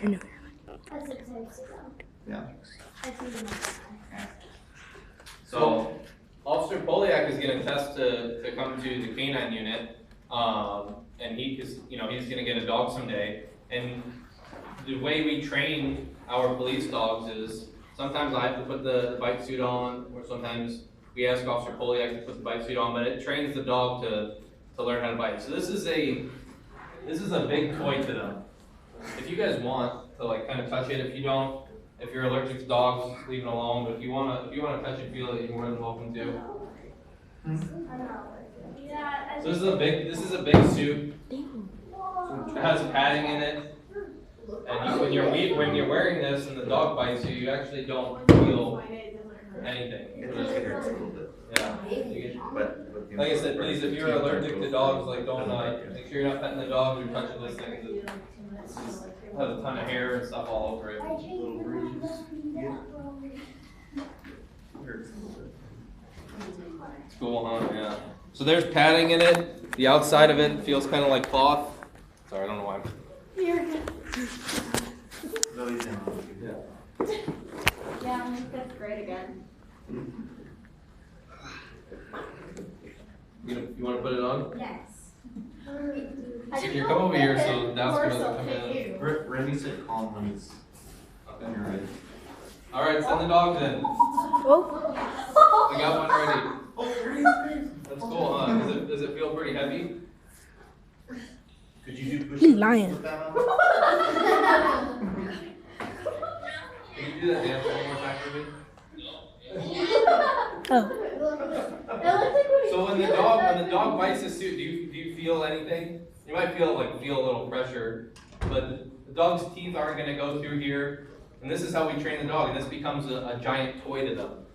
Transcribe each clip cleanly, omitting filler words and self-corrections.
Yeah. So, Officer Poliak is gonna test to come to the canine unit, and he's gonna get a dog someday. And the way we train our police dogs is sometimes I have to put the bite suit on, or sometimes we ask Officer Poliak to put the bite suit on, but it trains the dog to learn how to bite. So this is a big toy to them. If you guys want to like kind of touch it, if you don't, if you're allergic to dogs, just leave it alone. But if you wanna touch it, feel it, you're more than welcome to. So this is a big suit. It has padding in it, and when you're wearing this and the dog bites you, you actually don't feel anything. Yeah. Like I said, please, if you're allergic to dogs, like don't make sure you're not petting the dog or touching this thing. It has a ton of hair and stuff all over it. It's cool, huh? Yeah. So there's padding in it. The outside of it feels kind of like cloth. Sorry, I don't know why. Yeah, that's great again. You want to put it on? Yes. Here, come over here so Daska doesn't come in. Randy said calm when he's Okay. you're ready. All right, send the dogs in. Oh. We got one ready. Oh, there he is. That's cool, huh? Does it feel pretty heavy? Could you do push-ups? He's lying. with that on? Can you do that dance one more time for me? Oh. So when the dog bites the suit, do you feel anything? You might feel a little pressure, but the dog's teeth aren't going to go through here. And this is how we train the dog, and this becomes a giant toy to them.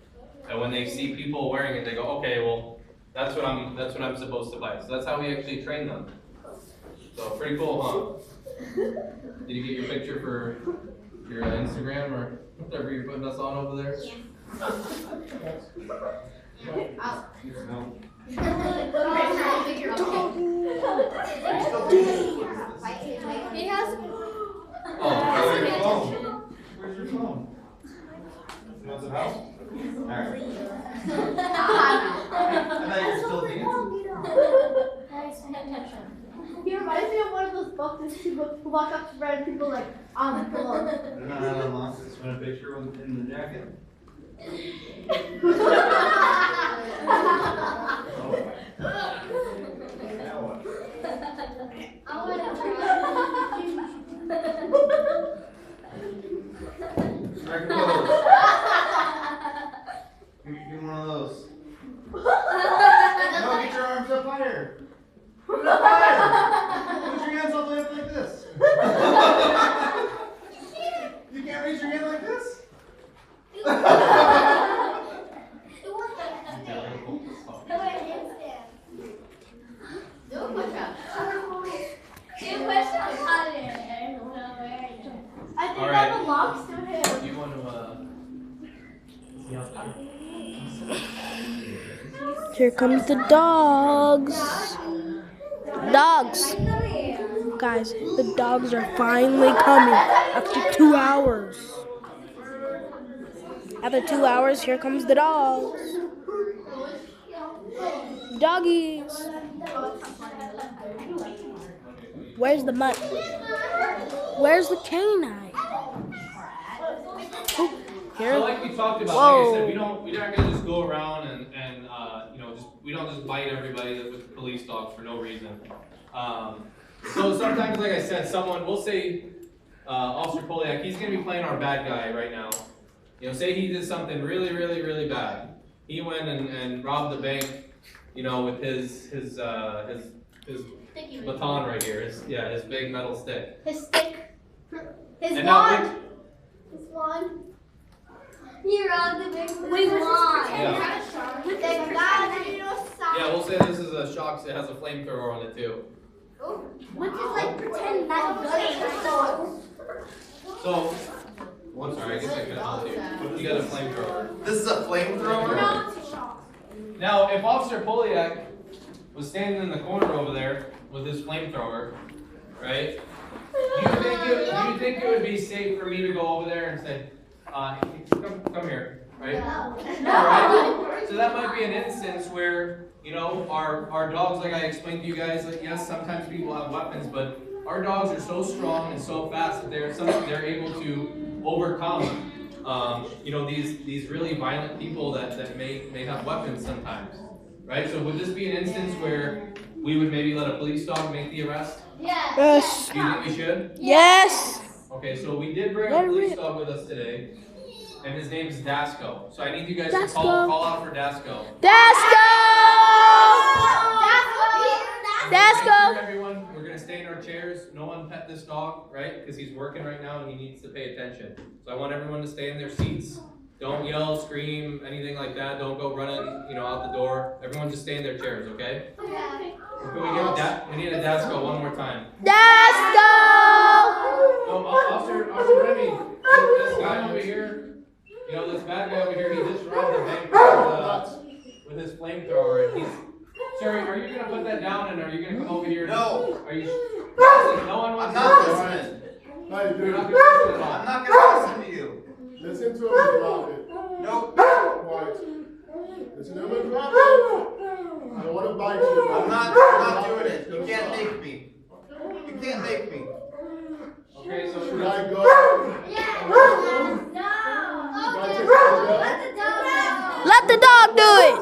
And when they see people wearing it, they go, okay, well, that's what I'm supposed to bite. So that's how we actually train them. So pretty cool, huh? Did you get your picture for your Instagram or whatever you're putting us on over there? Yeah. He has. Where's your phone? Where's your phone? You want some help? Alright. I thought you were still dancing. He reminds me of one of those books who walk up to random people like on the pillow. They're not out of lost. Just want a picture in the jacket. Now what? Strike a pose. Give one of those. No, get your arms up higher. Put it up higher. Put your hands all the way up like this. You can't reach your hand like this? I think Alright. that belongs to him. Do you want to Here comes the dogs. Dogs. Guys, the dogs are finally coming after 2 hours. After 2 hours, here comes the dogs. Doggies. Where's the mutt? Where's the canine? Oh, here. So like we talked about, Whoa. like I said, we're not gonna just go around and we don't just bite everybody with police dogs for no reason. So sometimes, like I said, we'll say Officer Poliak, he's gonna be playing our bad guy right now. Say he did something really, really, really bad. He went and robbed the bank, with his baton right here. His big metal stick. His stick. His And now wand. His wand. He robbed the big wand. Yeah. With the guy, Yeah, we'll say this is a shock. It has a flamethrower on it too. Which is like pretend that good. So, I'm sorry, I guess I could help you. You got a flamethrower. This is a flamethrower? No, it's a shock. Now, if Officer Poliak was standing in the corner over there with his flamethrower, right? Do you think think it would be safe for me to go over there and say, come here, right? Alright? So that might be an instance where, you know, our dogs, like I explained to you guys, like yes, sometimes people have weapons, but our dogs are so strong and so fast that they're able to overcome, you know, these really violent people that may have weapons sometimes, right? So would this be an instance where we would maybe let a police dog make the arrest? Yes. Do you think we should? Yes. Okay, so we did bring a police dog with us today, and his name is Dasco. So I need you guys to call out for Dasco. Dasco. Dasco. Everyone, we're gonna stay in our chairs. No one pet this dog, right? Because he's working right now and he needs to pay attention. So I want everyone to stay in their seats. Don't yell, scream, anything like that. Don't go running, you know, out the door. Everyone just stay in their chairs, okay? We need a Dasco one more time. Dasco. So, Officer Remy, this guy over here, you know, this bad guy over here, he just robbed the bank with his flamethrower. And sir, are you gonna put that down and are you gonna come over here? No. Are you? Listen, no one wants I'm to not listen. listening. You're not gonna listen at all. I'm not gonna listen to you. Listen to him and drop it. Nope. Quiet. Listen to him and drop it. I don't want to bite you. I'm not doing it. You can't make me. You can't make me. Okay, so Should I go? Let the dog do it.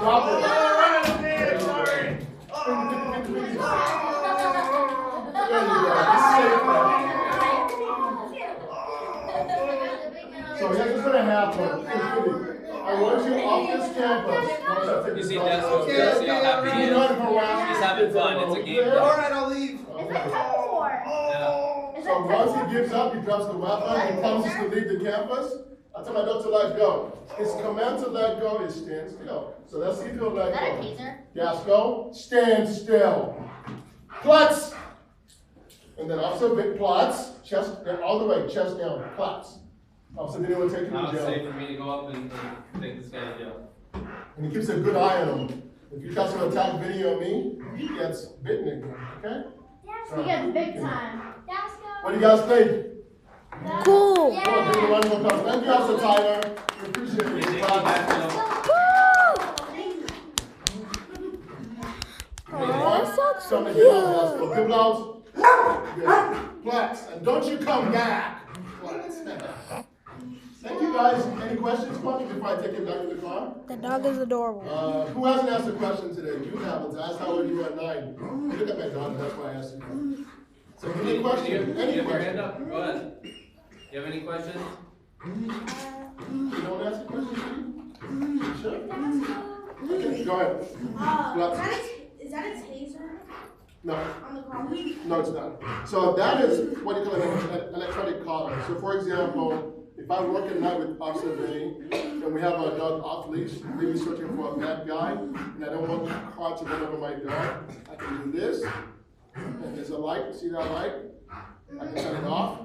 Drop it. So here's what's gonna happen. I want you off this campus. You see Dasco, see how happy he is? He's having fun. It's a game. Alright, I'll leave. Yeah. So once he gives up, he drops the weapon, he promises to leave the campus. I tell my dog to let go. His command to let go is stand still. So let's see if he'll let go. Dasco, stand still. Plats! And then Officer Vic plots, chest, all the way, chest down, plots. Officer Vinny will take him Now to it's safe jail. for me to go up and take this guy to jail. And he keeps a good eye on him. If you try to attack Vinny or me, he gets bitten again, okay? He gets big time. What do you guys think? Cool. Come on, give me one more time. Thank you, Officer Tyler. We appreciate Thank it. you, Dasco. Oh, Some of you guys go give out. Good. Plats. And don't you come back. Plats. Thank you guys. Any questions for me before I take it back to the car? the dog is adorable. Who hasn't asked a question today? You haven't. I asked how old you were at 9. Look at my dog, that's why I asked you. So any question? You Any have your hand question? up? Go ahead. You have any questions? You don't ask a question, Steve? Sure? Okay, go ahead. Is that a taser No. on the car? No, it's not. So that is what you call an electronic collar. So for example, if I work at night with Officer Vinny, and we have a dog off leash, maybe searching for a bad guy, and I don't want the car to run over my dog, I can do this, and there's a light, see that light? I can turn it off.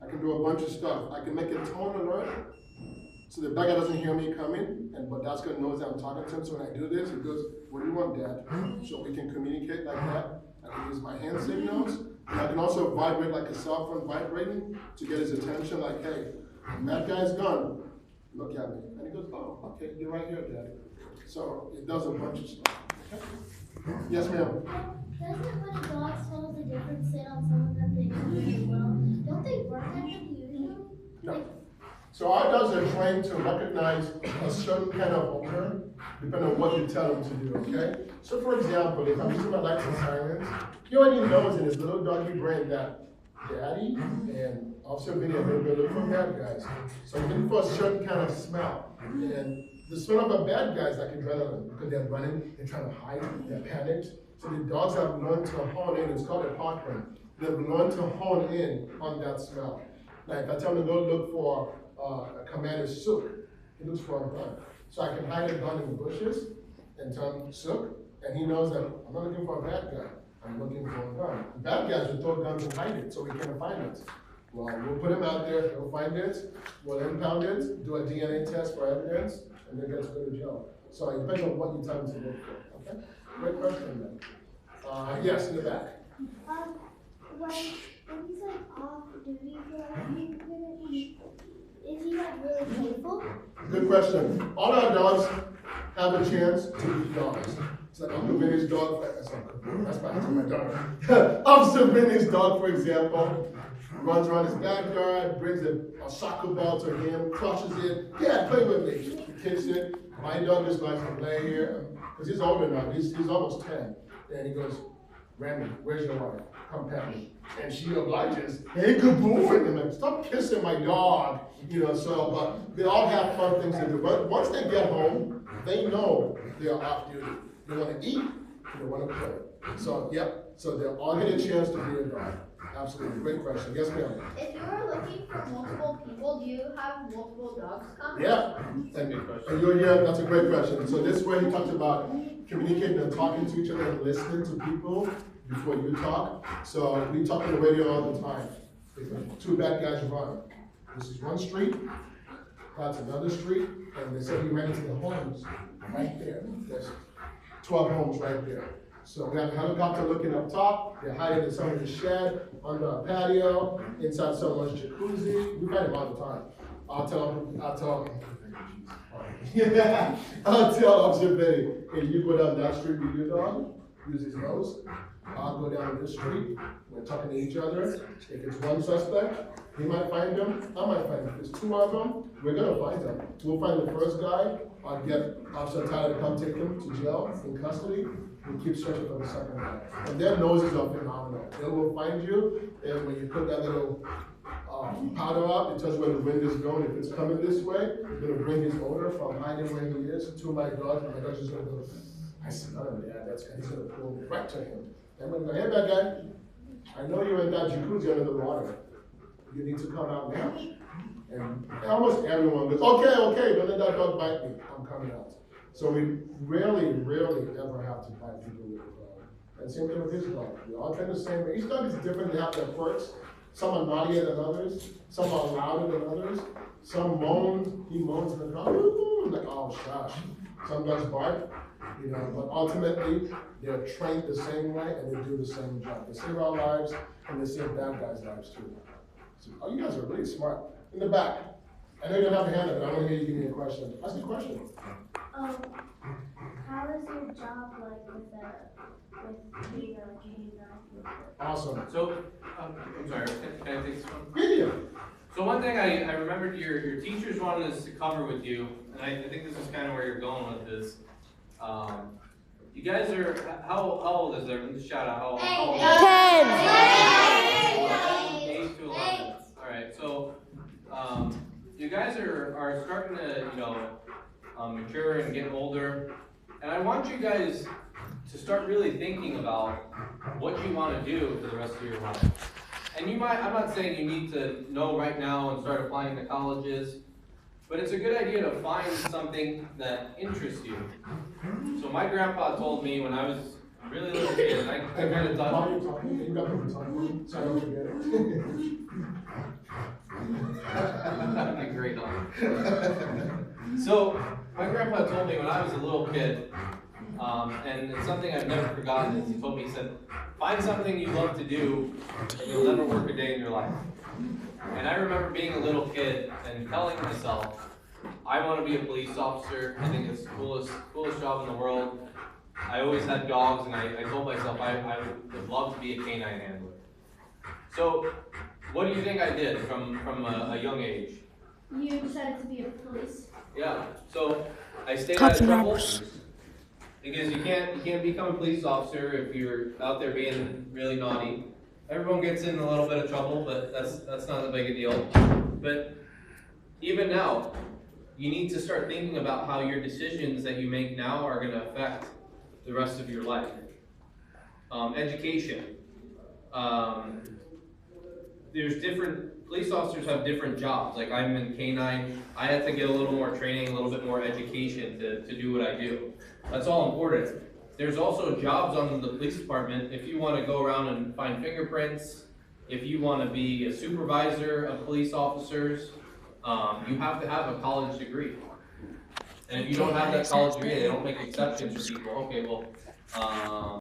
I can do a bunch of stuff. I can make a tone alert, so the bad guy doesn't hear me coming, but that's gonna know that I'm talking to him. So when I do this, it goes, "What do you want, Dad?" So we can communicate like that. I can use my hand signals, and I can also vibrate like a cell phone vibrating to get his attention. Like, "Hey, that guy's gone. Look at me." And he goes, "Oh, okay, you're right here, Dad." So it does a bunch of stuff. Okay? Yes, ma'am. Doesn't when a dog smells a different scent on someone that they know as well, don't they bark at them usually? No. So our dogs are trained to recognize a certain kind of odor, depending on what you tell them to do, okay? So for example, if I'm using my lights and sirens, he already knows in his little doggy brain that Daddy and Officer Vinny are going to look for bad guys. So I'm looking for a certain kind of smell. And the smell of a bad guy is like adrenaline, because they're running, they're trying to hide, they're panicked. So the dogs have learned to hone in, it's called a pattern. They've learned to hone in on that smell. Like if I tell them to go look for a Commander Sook, he looks for a gun. So I can hide a gun in the bushes and tell him Sook, and he knows that I'm not looking for a bad guy, I'm looking for a gun. The bad guys will throw guns and hide it so we can't find it. Well, we'll put him out there, he'll find it, we'll impound it, do a DNA test for evidence, and and they get to go to jail. So it depends on what you tell them to look for, okay? Great question then. Yes, in the back. When he's like off duty for like a few minutes, is he like really playful? Good question. All our dogs have a chance to be dogs. It's like Uncle Vinny's dog, that's my daughter. Officer Vinny's dog, for example, runs around his backyard, brings a soccer ball to him, crushes it. Yeah, play with me. Kicks it. My dog just likes to lay here, because he's older now, he's almost 10. And he goes, Remy, where's your wife? Come pet me. And she obliges, hey, good boy. And I'm like, stop kissing my dog. But they all have fun things to do. But once they get home, they know they are off duty. They want to eat, they want to play. So they'll all get a chance to be a dog. Absolutely, great question. Yes, ma'am. If you were looking for multiple people, do you have multiple dogs come? Yeah. That's a great question. So this way he talks about communicating and talking to each other and listening to people before you talk. So we talk on the radio all the time. Two bad guys run. This is one street, that's another street, and they said he ran into the homes right there. There's 12 homes right there. So we have a helicopter looking up top, they're hiding in someone's shed, under a patio, inside someone's jacuzzi. We find them all the time. I'll tell Officer Betty, hey, you go down that street with your dog, use his nose. I'll go down this street, we're talking to each other. If it's one suspect, he might find them, I might find them. If it's two of them, we're gonna find them. We'll find the first guy, I'll get Officer Tyler to come take him to jail in custody, and keep searching for the second guy. And their noses are phenomenal. They will find you, and when you put that little powder up, it tells where the wind is going. If it's coming this way, it's gonna bring his odor from hiding where he is to my dog, and my dog's just gonna go, I smell him, yeah, that's good. He's gonna pull right to him. And I'm gonna go, hey, bad guy, I know you're in that jacuzzi under the water. You need to come out now. And almost everyone goes, okay, don't let that dog bite me. I'm coming out. So we rarely ever have to bite people with a dog. And same thing with his dog. We all kind of the same. Each dog is different. They have their quirks. Some are naughtier than others. Some are louder than others. Some moan. He moans in the car. Like, oh, shush. Some dogs bark. But ultimately, they're trained the same way and they do the same job. They save our lives and they save bad guys' lives too. So, you guys are really smart. In the back. I know you don't have a hand up, but I want to hear you give me a question. Ask me a question. How is your job like with being a canine? Awesome. So, I'm sorry, can I take this one? Yeah. So one thing I remembered your teachers wanted us to cover with you, and I think this is kind of where you're going with this. You guys are, how old is there? Shout out, how old? 10. 8 to 11. All right, so you guys are starting to, mature and get older, and I want you guys to start really thinking about what you want to do for the rest of your life. And I'm not saying you need to know right now and start applying to colleges, but it's a good idea to find something that interests you. So my grandpa told me when I was a really little kid, and I kind of thought, So I don't forget it. that'd be great. So my grandpa told me when I was a little kid, and it's something I've never forgotten, is he told me, he said, find something you love to do and you'll never work a day in your life. And I remember being a little kid and telling myself, I want to be a police officer. I think it's the coolest job in the world. I always had dogs, and I told myself I would love to be a canine handler. So what do you think I did from a young age? You decided to be a police. Yeah, so I stayed Cops out of and trouble robbers. because you can't become a police officer if you're out there being really naughty. Everyone gets in a little bit of trouble, but that's not a big a deal. But even now, you need to start thinking about how your decisions that you make now are going to affect the rest of your life. Education. There's different, police officers have different jobs. Like I'm in K-9, I had to get a little more training, a little bit more education to do what I do. That's all important. There's also jobs on the police department. If you want to go around and find fingerprints, if you want to be a supervisor of police officers, you have to have a college degree. And if you don't have that college degree, they don't make exceptions for people, okay, well,